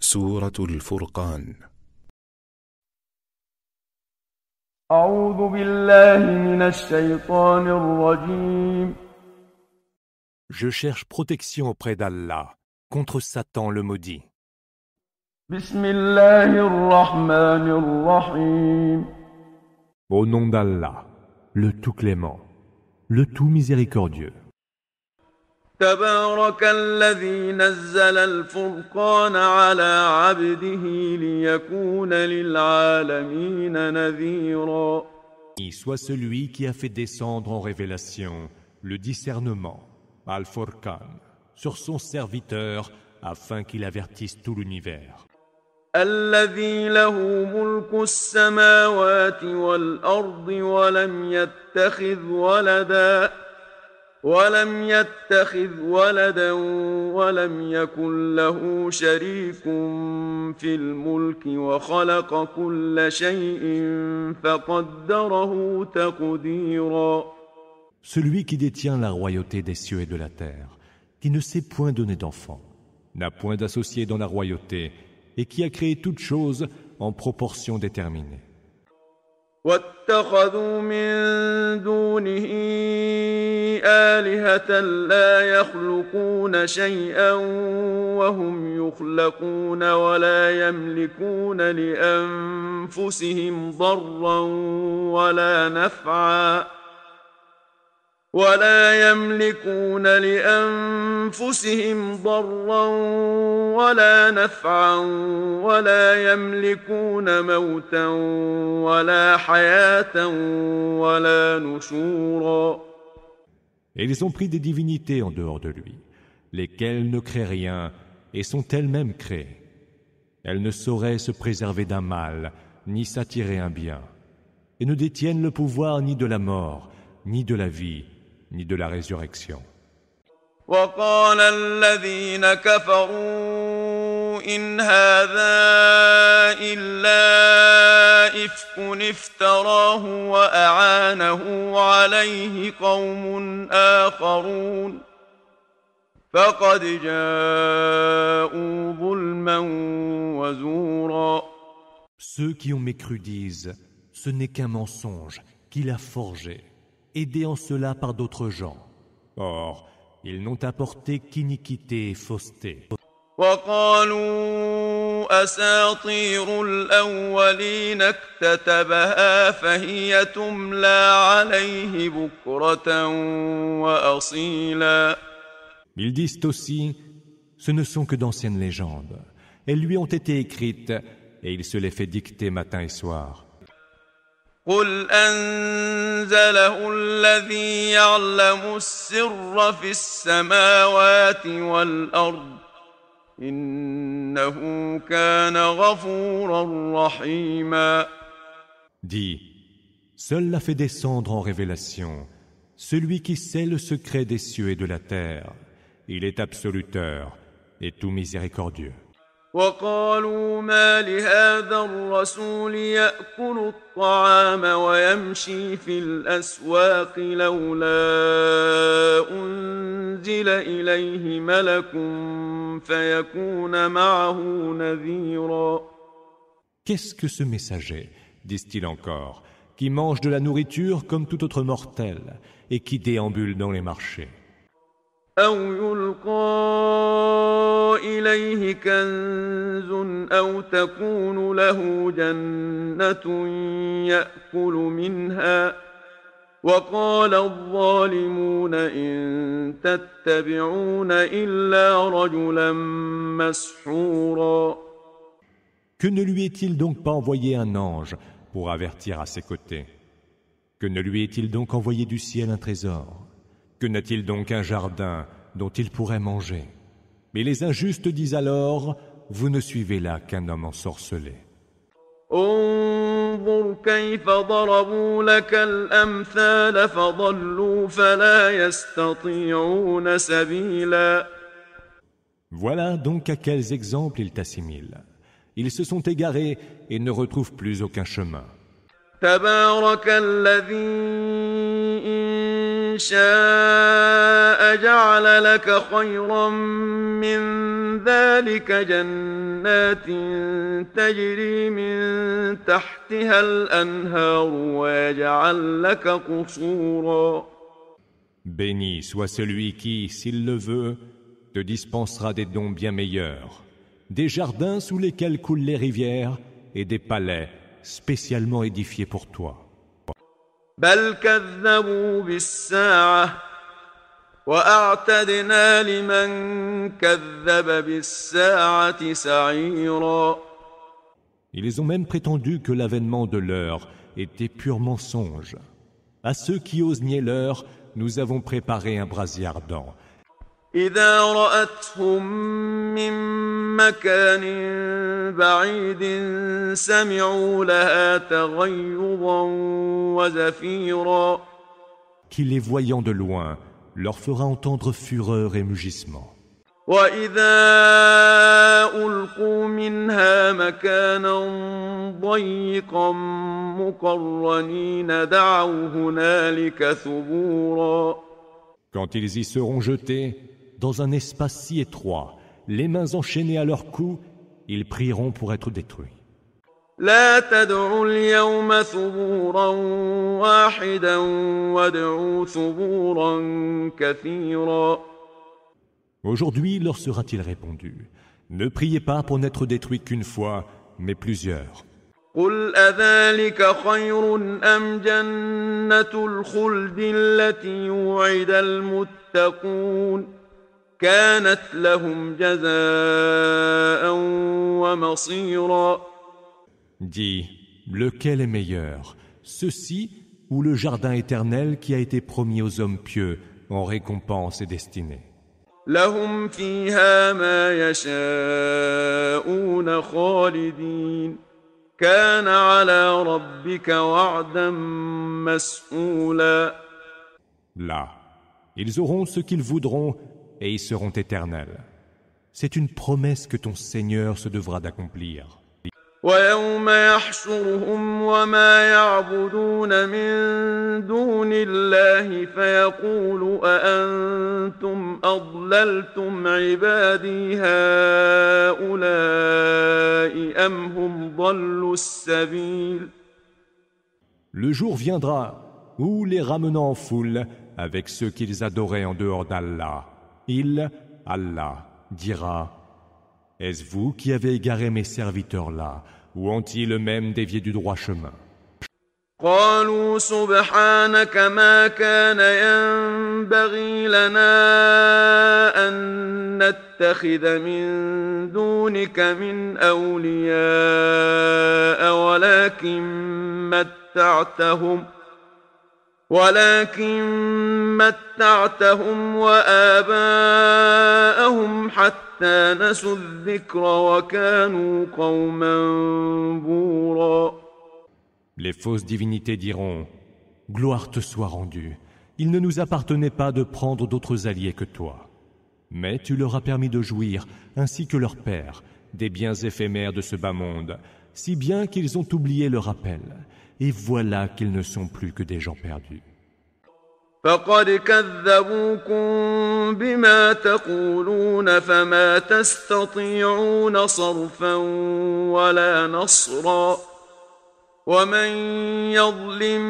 سورة الفرقان. أعوذ بالله من الشيطان الرجيم. Je cherche protection auprès d'Allah contre Satan le maudit. بسم الله الرحمن الرحيم. Au nom d'Allah, le tout clément, le tout miséricordieux. تبارك الذي نزل الفرقان على عبده ليكون للعالمين نذيرا. Soit celui qui a fait descendre en révélation le discernement, Al-Furqan, sur son serviteur afin qu'il avertisse tout l'univers. الذي له ملك السماوات والأرض ولم يتخذ ولدا ولم يكن له شريك في الملك وخلق كل شيء فقدره تقديرا. Celui qui détient la royauté des cieux et de la terre, qui ne s'est point donné d'enfant, n'a point d'associé dans la royauté et qui a créé toutes choses en proportion déterminée. واتخذوا من دونه آلهة لا يخلقون شيئا وهم يخلقون ولا يملكون لأنفسهم ضرا ولا نفعا ولا يملكون موتا ولا حياة ولا نشورا. Et ils ont pris des divinités en dehors de lui, lesquelles ne créent rien et sont elles-mêmes créées. Elles ne sauraient se préserver d'un mal, ni s'attirer un bien, et ne détiennent le pouvoir ni de la mort, ni de la vie, ni de la résurrection. وقال الذين كفروا إن هذا إلا إفك افتراه وأعانه عليه قوم آخرون فقد جاءوا ظلما وزورا. Ceux qui ont mécru disent, ce n'est qu'un mensonge qu'il a forgé, aidé en cela par d'autres gens. Or, ils n'ont apporté qu'iniquité et fausseté. وقالوا أساطير الأولين اكتتبها فهي تملى عليه بكرة وأصيلا. Ils disent aussi, ce ne sont que d'anciennes légendes. Elles lui ont été écrites et il se les fait dicter matin et soir. قل أنزله الذي يعلم السر في السماوات والأرض إنه كان غفورا رحيما. Dis, seul l'a fait descendre en révélation, celui qui sait le secret des cieux et de la terre. Il est absoluteur et tout miséricordieux. وقالوا ما لهذا الرسول يأكل الطعام ويمشي في الأسواق لولا أنزل إليه ملك فيكون معه نذيرا. Qu'est-ce que ce messager, disent-ils encore, qui mange de la nourriture comme tout autre mortel et qui déambule dans les marchés? أو يلقى إليه كنز أو تكون له جنة يأكل منها وقال الظالمون إن تتبعون إلا رجلا مسحورا. Que ne lui est-il donc pas envoyé un ange pour avertir à ses côtés? Que ne lui est-il donc envoyé du ciel un trésor? Que n'a-t-il donc un jardin dont il pourrait manger? Mais les injustes disent alors, vous ne suivez là qu'un homme ensorcelé. انظر كيف ضربوا لك الأمثال فضلوا فلا يستطيعون سبيلا. Voilà donc à quels exemples ils t'assimilent. Ils se sont égarés et ne retrouvent plus aucun chemin. تبارك الذي إن شاء جعل لك خيرا من ذلك جنات تجري من تحتها الأنهار ويجعل لك قصورا. Béni soit celui qui, s'il le veut, te dispensera des dons bien meilleurs, des jardins sous lesquels coulent les rivières et des palais spécialement édifiés pour toi. بل كذبوا بالساعة وأعتدنا لمن كذب بالساعة سعيرا. Ils ont même prétendu que l'avènement de l'heure était pur mensonge. À ceux qui osent nier l'heure, nous avons préparé un brasier ardent. إذا رأتهم من مكان بعيد سمعوا لها تغيظا وزفيرا. Qui les voyant de loin leur fera entendre fureur et mugissement. وإذا ألقوا منها مكانا ضيقا مقرنين دعوا هنالك ثبورا. Quand ils y seront jetés, dans un espace si étroit, les mains enchaînées à leur cou, ils prieront pour être détruits. لا تدعوا اليوم ثبورا واحدا وادعوا ثبورا كثيرا. Aujourd'hui leur sera-t-il répondu, ne priez pas pour n'être détruits qu'une fois, mais plusieurs. قل أذلك خير أم جنة الخلد التي يوعد المتقون كانت لهم جزاء ومصيرا. Dis, lequel est meilleur, ceci ou le jardin éternel qui a été promis aux hommes pieux en récompense et destinée? لهم فيها ما يشاءون خالدين كان على ربك وعدا مسئولا. Là, ils auront ce qu'ils voudront et ils seront éternels. C'est une promesse que ton Seigneur se devra d'accomplir. ويوم يحشرهم وما يعبدون من دون الله فيقول أأنتم أضللتم عبادي هؤلاء أم هم ضلوا السبيل. Le jour viendra où, les ramenant en foule avec ceux qu'ils adoraient en dehors d'Allah, Allah, dira: Est-ce vous qui avez égaré mes serviteurs-là, ou ont-ils eux-mêmes dévié du droit chemin? قالوا سبحانك ما كان ينبغي لنا أن نتخذ من دونك من أولياء ولكن متعتهم وآباءهم حتى نسوا الذكر وكانوا قوما بورا. Les fausses divinités diront: Gloire te soit rendue. Il ne nous appartenait pas de prendre d'autres alliés que toi. Mais tu leur as permis de jouir, ainsi que leur père, des biens éphémères de ce bas monde, si bien qu'ils ont oublié le rappel. Et voilà qu'ils ne sont plus que des gens perdus. فقد كذبوكم بما تقولون فما تستطيعون صرفا ولا نصرا ومن يظلم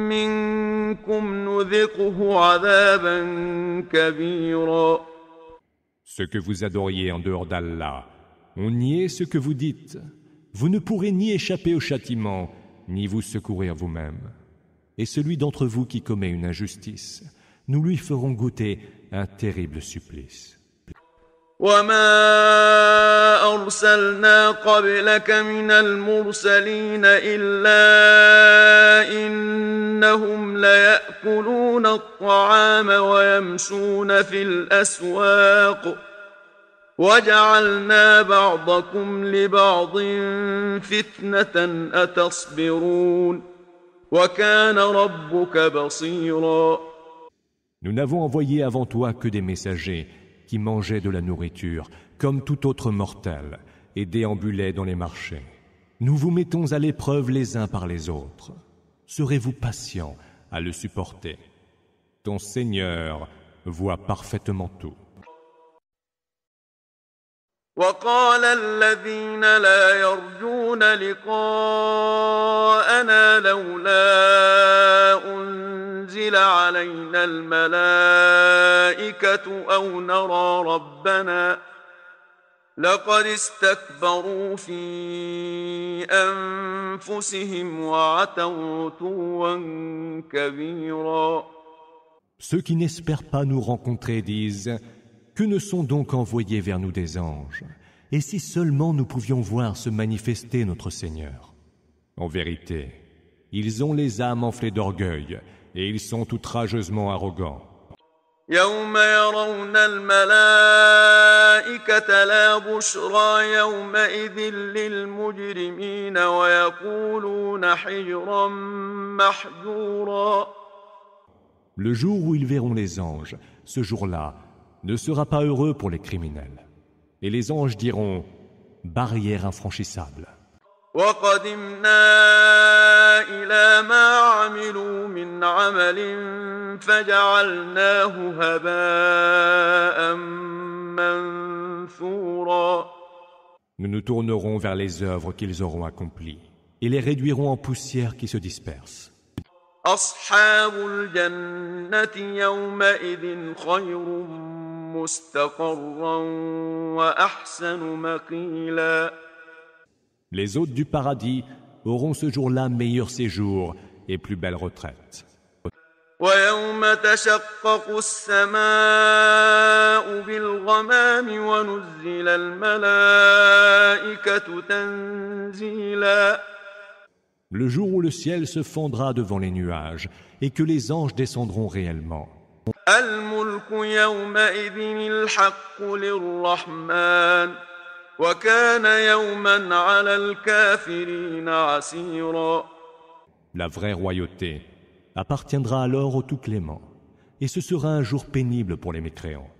منكم نذقه عذابا كبيرا. Ce que vous adoriez en dehors d'Allah, on niait ce que vous dites. Vous ne pourrez ni échapper au châtiment, ni vous secourir vous-même. Et celui d'entre vous qui commet une injustice, nous lui ferons goûter un terrible supplice. وما أرسلنا قبلك من المرسلين إلا إنهم ليأكلون الطعام ويمشون في الأسواق وجعلنا بعضكم لبعض فتنة أتصبرون وكان ربك بصيرا. Nous n'avons envoyé avant toi que des messagers qui mangeaient de la nourriture, comme tout autre mortel, et déambulaient dans les marchés. Nous vous mettons à l'épreuve les uns par les autres. Serez-vous patients à le supporter? Ton Seigneur voit parfaitement tout. وقال الذين لا يرجون لقاءنا لولا أنزل علينا الملائكة أو نرى ربنا لقد استكبروا في أنفسهم وعتوا عتوا كبيرا. Ceux qui n'espèrent pas nous rencontrer disent « Que ne sont donc envoyés vers nous des anges ? Et si seulement nous pouvions voir se manifester notre Seigneur ?» En vérité, ils ont les âmes enflées d'orgueil et ils sont outrageusement arrogants. يوم يرون الملائكة لا بشرى يومئذ للمجرمين ويقولون حجرا محجورا. Le jour où ils verront les anges, ce jour-là, ne sera pas heureux pour les criminels. Et les anges diront « barrière infranchissable ». وقدمنا إلى ما عملوا من عمل فجعلناه هباء منثورا. Nous nous tournerons vers les œuvres qu'ils auront accomplies et les réduirons en poussière qui se disperse. أصحاب الجنة يومئذ خير مستقرا وأحسن مقيلا. Les hôtes du paradis auront ce jour-là meilleur séjour et plus belle retraite. ويوم تشقق السماء بالغمام ونزل الملائكة تنزيلا. Le jour où le ciel se fendra devant les nuages et que les anges descendront réellement. الملك يومئذ الحق للرحمن وكان يوما على الكافرين عسيرا. La vraie royauté appartiendra alors au Tout-Clément, et ce sera un jour pénible pour les mécréants.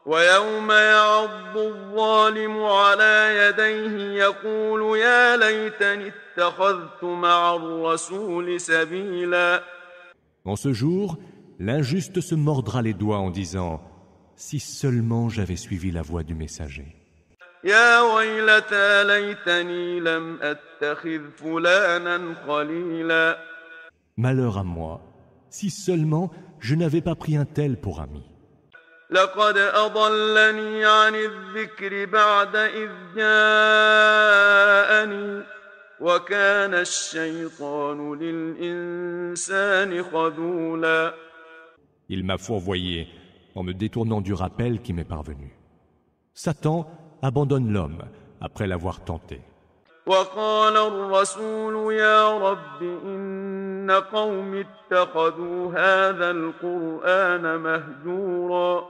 ويوم يعض الظالم على يديه يقول يا ليتني اتخذت مع الرسول سبيلا. En ce jour, l'injuste se mordra les doigts en disant « Si seulement j'avais suivi la voie du messager ». يا ويلتى ليتني لم أتخذ فلانا خليلا. Malheur à moi, si seulement je n'avais pas pris un tel pour ami. لقد أضلني عن الذكر بعد إذ جاءني وكان الشيطان للإنسان خذولا. Il m'a fourvoyé en me détournant du rappel qui m'est parvenu. Satan abandonne l'homme après l'avoir tenté. وقال الرسول يا رب إن قوم اتخذوا هذا القرآن مهجورا.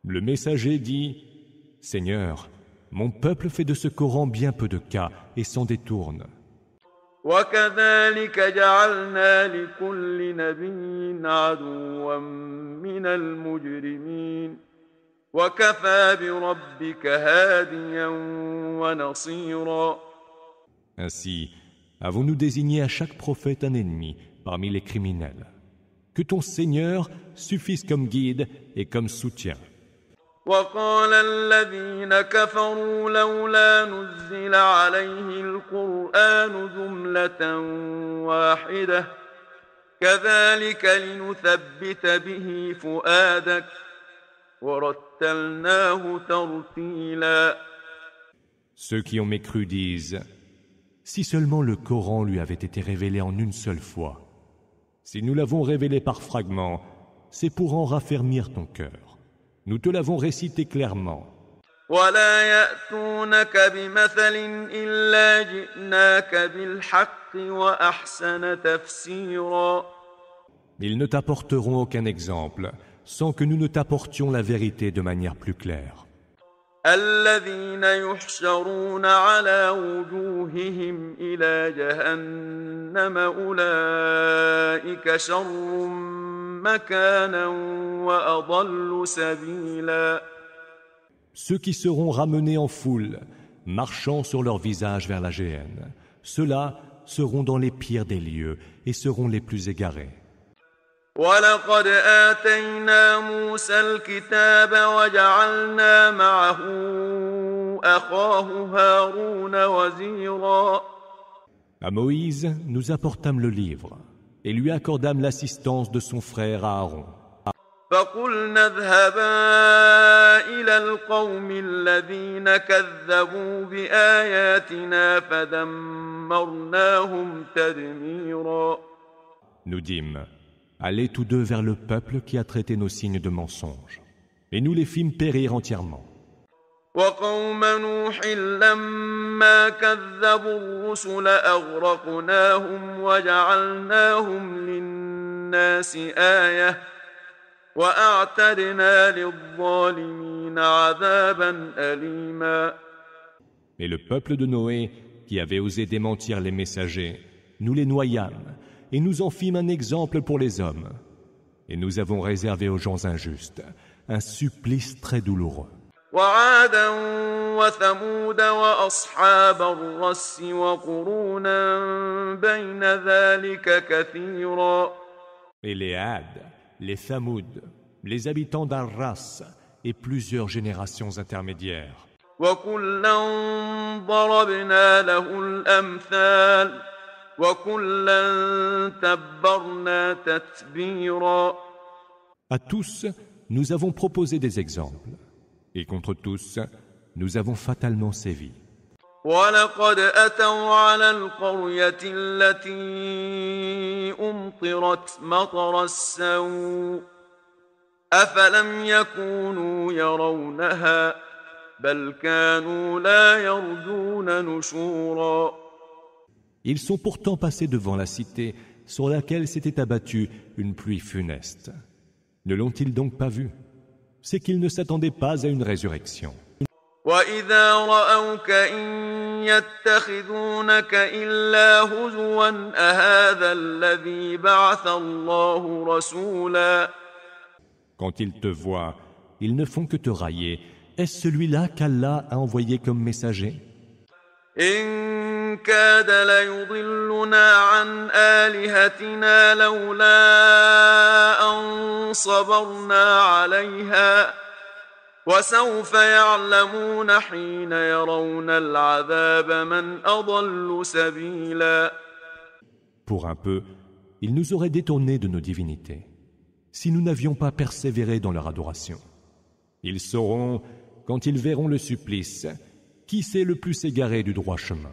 Le messager dit « Seigneur, mon peuple fait de ce Coran bien peu de cas et s'en détourne. » وكذلك جعلنا لكل نبي عدوا من المجرمين وكفى بربك هاديا ونصيرا. Ainsi, avons-nous désigné à chaque prophète un ennemi parmi les criminels. Que ton Seigneur suffise comme guide et comme soutien. وقال الذين كفروا لولا نزل عليه القرآن جملة واحدة كذلك لنثبت به فؤادك ورتلناه ترتيلا. Ceux qui ont mécru disent « Si seulement le Coran lui avait été révélé en une seule fois. Si nous l'avons révélé par fragments, c'est pour en raffermir ton cœur. Nous te l'avons récité clairement. ولا يأتونك بمثل إلا جئناك بالحق وأحسن تفسيرا. Ils ne t'apporteront aucun exemple sans que nous ne t'apportions la vérité de manière plus claire. الذين يحشرون على وجوههم إلى جهنم أولئك شر مكانا وأضل سبيلا. Ceux qui seront ramenés en foule, marchant sur leur visage vers la géhenne, ceux-là seront dans les pires des lieux et seront les plus égarés. ولقد آتينا موسى الكتاب وجعلنا معه أخاه هارون وزيرا. À Moïse, nous apportâmes le livre et lui accordâmes l'assistance de son frère Aaron. فقلنا اذهبا إلى القوم الذين كذبوا بآياتنا فدمرناهم تدميرا. Nous dîmes, allez tous deux vers le peuple qui a traité nos signes de mensonges, et nous les fîmes périr entièrement. وقوم نوح لما كذبوا الرسل أغرقناهم وجعلناهم للناس آية وأعتدنا للظالمين عذابا أليما. Et le peuple de Noé, qui avait osé démentir les messagers, nous les noyâmes, et nous en fîmes un exemple pour les hommes. Et nous avons réservé aux gens injustes un supplice très douloureux. وعادا وثمود وأصحاب الرس وقرونا بين ذلك كثيرا. Et les Had, les Thamoud, les habitants d'Arras et plusieurs générations intermédiaires. وكلا ضربنا له الأمثال وكلا تبرنا تتبيرا. À tous, nous avons proposé des exemples, et contre tous, nous avons fatalement sévi. ولقد أتوا على القرية التي أمطرت مطر السوء أفلم يكونوا يرونها بل كانوا لا يرجون نشورا. Ils sont pourtant passés devant la cité sur laquelle s'était abattue une pluie funeste. Ne l'ont-ils donc pas vu? C'est qu'ils ne s'attendaient pas à une résurrection. وإذا رأوك إن يتخذونك إلا هزوا أهذا الذي بعث الله رسولا. Quand ils te voient, ils ne font que te railler. Est-ce celui-là qu'Allah a envoyé comme messager? إن كاد ليضلنا عن آلهتنا لولا أن صبرنا عليها وسوف يعلمون حين يرون العذاب من أضل سبيلا. Pour un peu, ils nous auraient détournés de nos divinités, si nous n'avions pas persévéré dans leur adoration. Ils sauront, quand ils verront le supplice, qui s'est le plus égaré du droit chemin.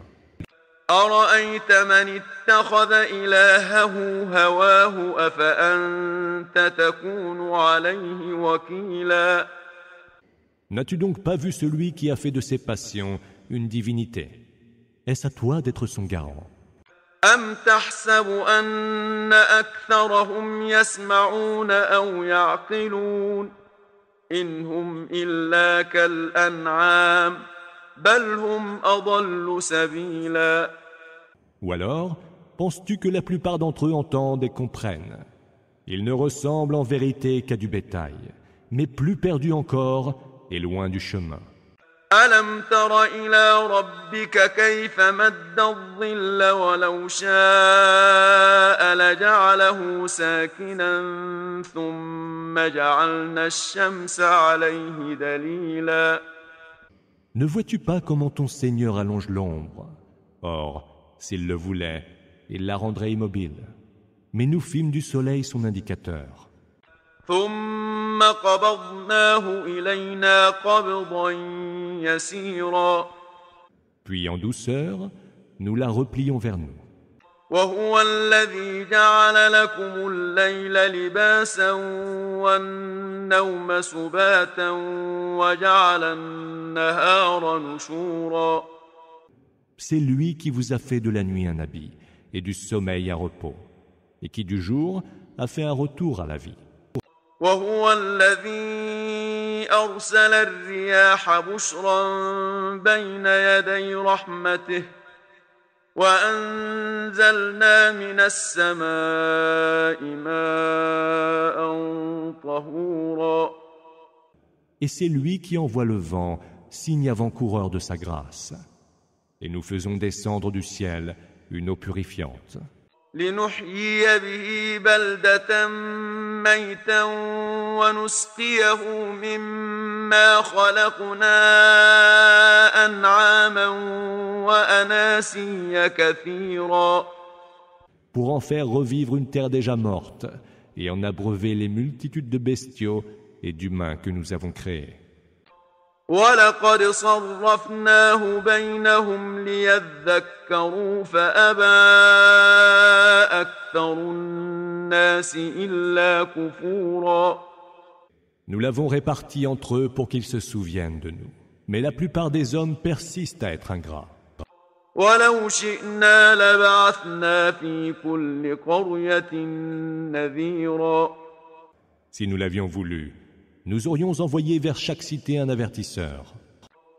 أرأيت من اتخذ إلهه هواه أفأنت تكون عليه وكيلا. N'as-tu donc pas vu celui qui a fait de ses passions une divinité? Est-ce à toi d'être son garant? أم تحسب أن أكثرهم يسمعون أو يعقلون إن هم إلا كالأنعام بل هم أضل سبيلا. Ou alors, penses-tu que la plupart d'entre eux entendent et comprennent? Ils ne ressemblent en vérité qu'à du bétail, mais plus perdus encore et loin du chemin. ألم تر إلى ربك كيف مد الظل ولو شاء لجعله ساكنا ثم جعلنا الشمس عليه دليلا. Ne vois-tu pas comment ton Seigneur allonge l'ombre? Or, s'il le voulait, il la rendrait immobile. Mais nous fîmes du soleil son indicateur. ثم قبضناه إلينا قبضا يسيرا. Puis en douceur, nous la replions vers nous. وهو الذي جعل لكم الليل لباسا والنوم سباتا وجعل النهار نشورا. C'est lui qui vous a fait de la nuit un habit et du sommeil un repos, et qui du jour a fait un retour à la vie. وهو الذي أرسل الرياح بشرا بين يدي رحمته وأنزلنا من السماء ماء طهورا. Et c'est lui qui envoie le vent, signe avant-coureur de sa grâce. Et nous faisons descendre du ciel une eau purifiante. لنحيي به بلدة ميتا ونسقيه مما خلقنا أنعاما وأناسيا كثيرا. Pour en faire revivre une terre déjà morte et en abreuver les multitudes de bestiaux et d'humains que nous avons créés. وَلَقَدْ صَرَّفْنَاهُ بَيْنَهُمْ لِيَذَّكَّرُوا فَأَبَى أَكْثَرُ النَّاسِ إِلَّا كُفُورًا. Nous l'avons réparti entre eux pour qu'ils se souviennent de nous. Mais la plupart des hommes persistent à être ingrats. وَلَوْ شِئْنَا لَبَعَثْنَا فِي كُلِّ قَرْيَةٍ نَذِيرًا. Si nous l'avions voulu, nous aurions envoyé vers chaque cité un avertisseur.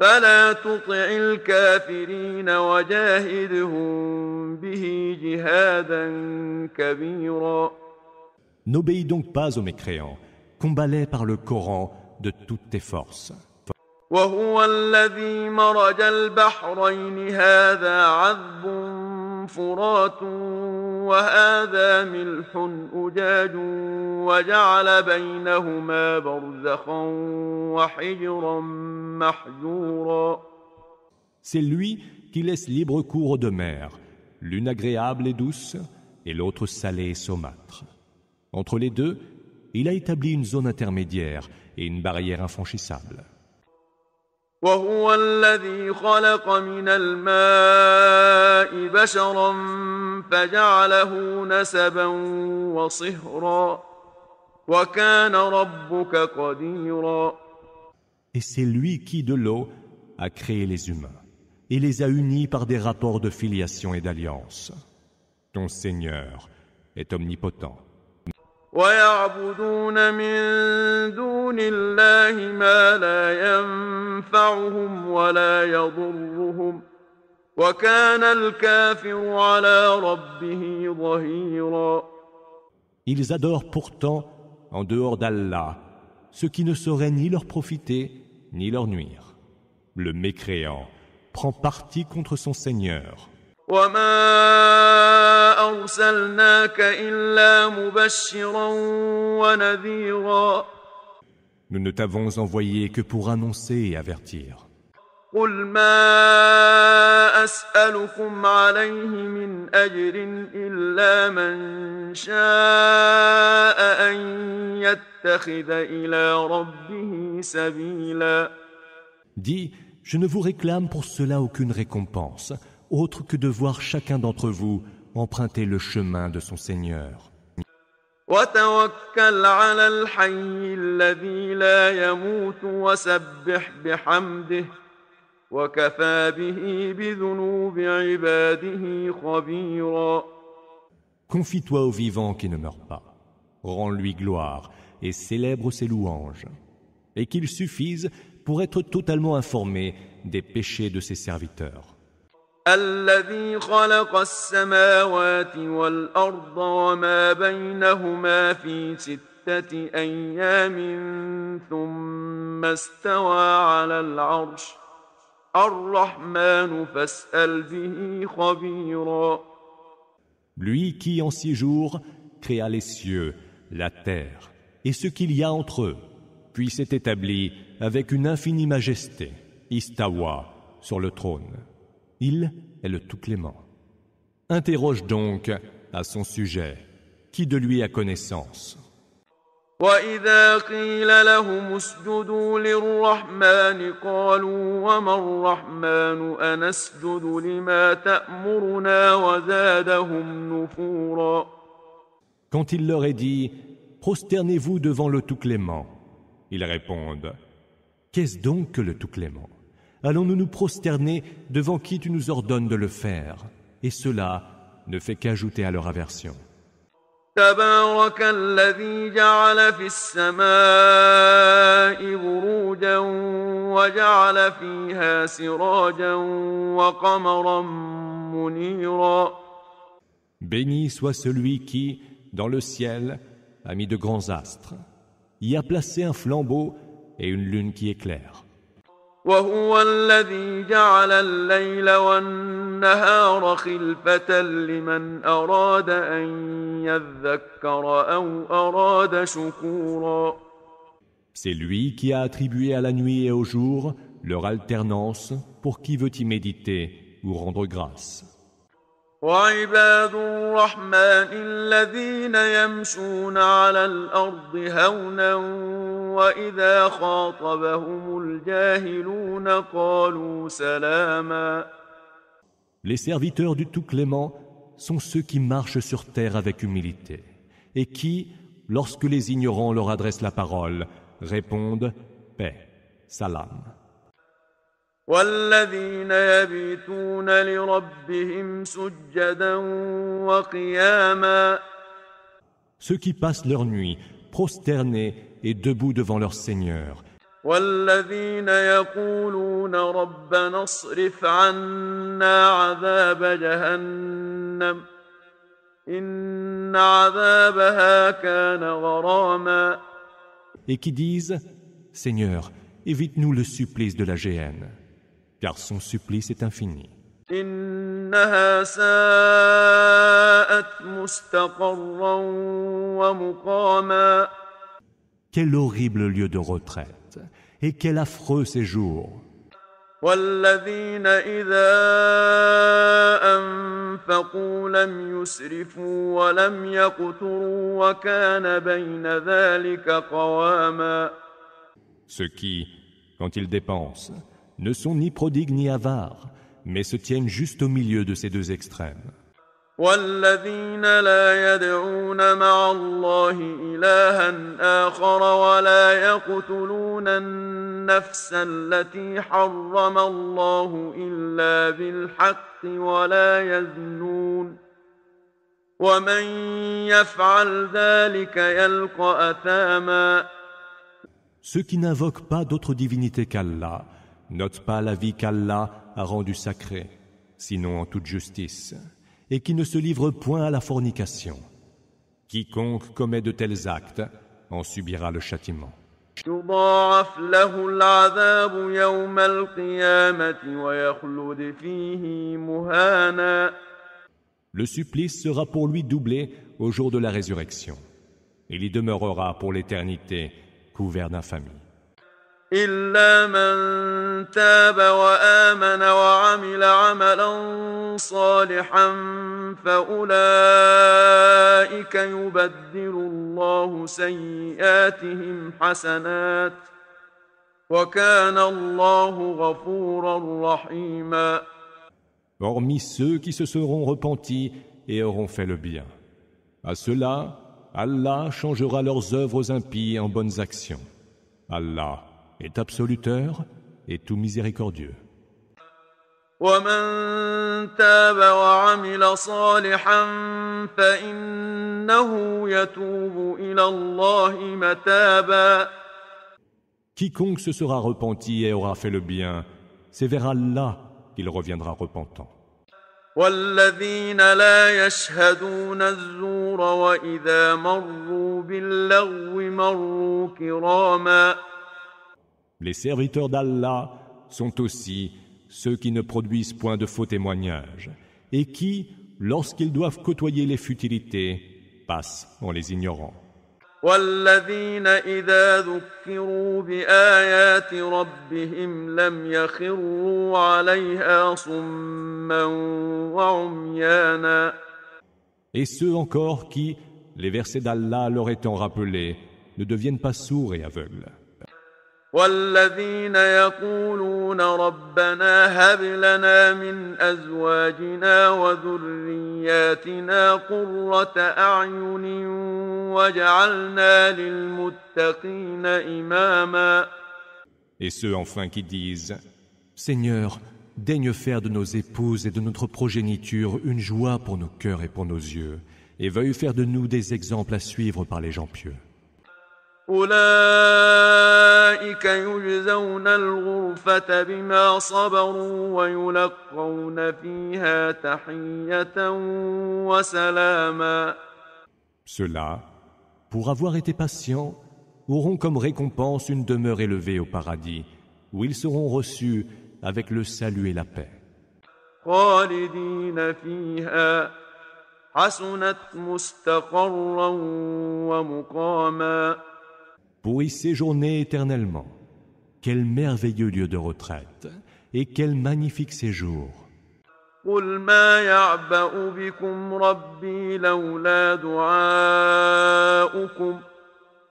فَلَا تُطِعِ الْكَافِرِينَ وَجَاهِدْهُم بِهِ جِهَادًا كَبِيرًا. N'obéis donc pas aux mécréants, combat-les par le Coran de toutes tes forces. وهو الذي مرج البحرين هذا عذب فرات وهذا ملح أجاج وجعل بينهما برزخا وحجرا محجورا. C'est lui qui laisse libre cours aux deux mers, l'une agréable et douce, et l'autre salée et saumâtre. Entre les deux, il a établi une zone intermédiaire et une barrière infranchissable. وهو الذي خلق من الماء بشرا فجعله نسبا وصهرا وكان ربك قديرا. Et c'est lui qui, de l'eau, a créé les humains et les a unis par des rapports de filiation et d'alliance. Ton Seigneur est omnipotent. ويعبدون من دون الله ما لا ينفعهم ولا يضرهم وكان الكافر على ربه ظهيرا. Ils adorent pourtant, en dehors d'Allah, ce qui ne saurait ni leur profiter ni leur nuire. Le mécréant prend parti contre son Seigneur. وما أرسلناك إلا مبشرا ونذيرا. Nous ne t'avons envoyé que pour annoncer et avertir. قل ما أسألكم عليه من أجر إلا من شاء أن يتخذ إلى ربه سبيلا. Dis, je ne vous réclame pour cela aucune récompense, autre que de voir chacun d'entre vous emprunter le chemin de son Seigneur. وتوكل على الحي الذي لا يموت وسبح بحمده وكفى به بذنوب عباده خبيرا. Confie-toi au vivant qui ne meurt pas. Rends-lui gloire et célèbre ses louanges. Et qu'il suffise pour être totalement informé des péchés de ses serviteurs. الذي خلق السماوات والأرض وما بينهما في 6 أيام ثم استوى على العرش الرحمن فاسأل به خبيرا. Lui qui en 6 jours créa les cieux, la terre et ce qu'il y a entre eux, puis s'est établi avec une infinie majesté, istawa, sur le trône. Il est le tout-clément. Interroge donc à son sujet, qui de lui a connaissance. وَإِذَا قِيلَ لَهُمُ اسْجُدُوا لِلرَّحْمَنِ قَالُوا وَمَا الرَّحْمَنُ أَنَسْجُدُ لِمَا تَأْمُرُنَا وَزَادَهُمْ نُفُورًا. Quand il leur est dit « Prosternez-vous devant le tout-clément », ils répondent « Qu'est-ce donc que le tout-clément ? Allons-nous nous prosterner devant qui tu nous ordonnes de le faire ?» Et cela ne fait qu'ajouter à leur aversion. تبارك الذي جعل في السماء بروجا وجعل فيها سراجا وقمرا منيرا. Béni soit celui qui, dans le ciel, a mis de grands astres, y a placé un flambeau et une lune qui éclaire. وهو الذي جعل الليل والنهار النهار خلفة لمن أراد أن يذكر أو أراد شكورا. C'est lui qui a attribué à la nuit et au jour leur alternance pour qui veut y méditer ou rendre grâce. وعباد الرحمن الذين يمشون على الأرض هونا وإذا خاطبهم الجاهلون قالوا سلاما. Les serviteurs du Tout-Clément sont ceux qui marchent sur terre avec humilité et qui, lorsque les ignorants leur adressent la parole, répondent « paix, salam ». والذين يبيتون لربهم سجدا وقياما. Ceux qui passent leur nuit prosternés et debout devant leur Seigneur. والذين يقولون ربنا اصرف عنا عذاب جهنم إن عذابها كان غراما. Et qui disent « Seigneur, évite-nous le supplice de la géhenne, car son supplice est infini. إنها ساءت مستقرا ومقاما. Quel horrible lieu de retraite et quel affreux séjour. والذين إذا أنفقوا لم يسرفوا ولم يقتروا وكان بين ذلك قواما. Ceux qui, quand ils dépensent, ne sont ni prodigues ni avares, mais se tiennent juste au milieu de ces deux extrêmes. والذين لا يدعون مع الله إلها آخر ولا يقتلون النفس التي حرم الله إلا بالحق ولا يزنون ومن يفعل ذلك يلقى أثاما. Ceux qui n'invoquent pas d'autre divinité qu'Allah notent pas la vie qu'Allah a rendue sacrée, sinon en toute justice, et qui ne se livrent point à la fornication. Quiconque commet de tels actes en subira le châtiment. يضاعف له العذاب يوم القيامة ويخلد فيه مهانا. Le supplice sera pour lui doublé au jour de la résurrection. Il y demeurera pour l'éternité couvert d'infamie. إلا من تاب وآمن وعمل عملا صالحا فأولئك يبدل الله سيئاتهم حسنات وكان الله غفورا رحيما. Hormis ceux qui se seront repentis et auront fait le bien. À ceux-là, Allah changera leurs œuvres impies en bonnes actions. Allah est absoluteur et tout miséricordieux. ومن تاب وعمل صالحا فإنه يتوب إلى الله متابا. Quiconque se sera repenti et aura fait le bien, c'est vers Allah qu'il reviendra repentant. والذين لا يشهدون الزور وإذا مروا باللغو مروا كراما. Les serviteurs d'Allah sont aussi ceux qui ne produisent point de faux témoignages et qui, lorsqu'ils doivent côtoyer les futilités, passent en les ignorant. والذين إذا ذكروا بآيات ربهم لم يخروا عليها صما وعميانا. Et ceux encore qui, les versets d'Allah leur étant rappelés, ne deviennent pas sourds et aveugles. والذين يقولون ربنا هب لنا من أزواجنا وذرياتنا قرة أعين واجعلنا للمتقين إماما. Et ceux enfin qui disent « Seigneur, daigne faire de nos épouses et de notre progéniture une joie pour nos cœurs et pour nos yeux, et veuille faire de nous des exemples à suivre par les gens pieux. » أولئك يجزون الغرفة بما صبروا ويلقون فيها تحية وسلاما. Ceux-là, pour avoir été patients, auront comme récompense une demeure élevée au paradis, où ils seront reçus avec le salut et la paix. خالدين فيها حسنت مستقرا ومقاما. Pour y séjourner éternellement. Quel merveilleux lieu de retraite et quel magnifique séjour. قل ما يعبأ بكم ربي لولا دعاؤكم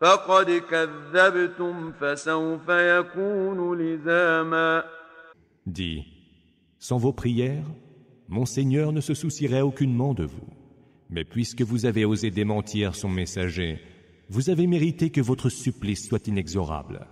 فقد كذبتم فسوف يكون لزاما. Dis, sans vos prières, mon Seigneur ne se soucierait aucunement de vous. Mais puisque vous avez osé démentir son messager, vous avez mérité que votre supplice soit inexorable.